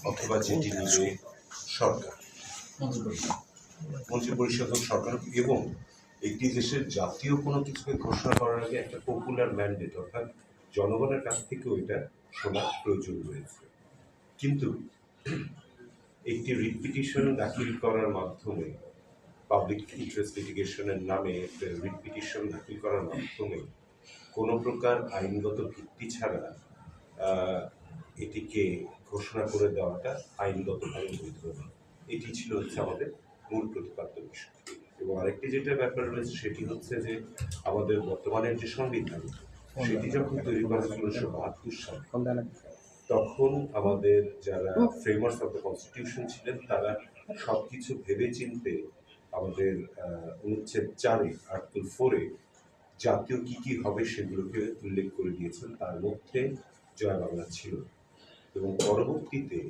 অথবা যেটি নেবে সরকার, মন্ত্রিপরিষদ ও সরকার, এবং একটি দেশের জাতীয় কোনো কিছুকে ঘোষণা করার আগে একটা পপুলার ম্যান্ডেট অর্থাৎ জনগণের কাছ থেকেও এটা শোনার প্রয়োজন রয়েছে। কিন্তু একটি রিট পিটিশন দাখিল করার মাধ্যমে, পাবলিক ইন্টারেস্ট লিটিগেশনের নামে একটা রিট পিটিশন দাখিল করার মাধ্যমে কোনো প্রকার আইনগত ভিত্তি ছাড়া এটিকে ঘোষণা করে দেওয়াটা আইনগতভাবে বৈধ নয়। এটি ছিল আমাদের মূল প্রতিপাদ্য বিষয়। এবং আরেকটি যেটা ব্যাপার রয়েছে সেটি হচ্ছে যে আমাদের বর্তমানের যে সংবিধান, সেটি যখন তৈরি করা ছিল 1972 সালে, তখন আমাদের যারা ফ্রেমার্স অফ দ্য কনস্টিটিউশন ছিলেন তারা সব কিছু ভেবে চিনতে আমাদের অনুচ্ছেদ 4-এ আর্টিকেল 4-এ জাতীয় কি কি হবে সেগুলোকে উল্লেখ করে দিয়েছেন, তার মধ্যে জয় বাংলা ছিল। এবং পরবর্তীতে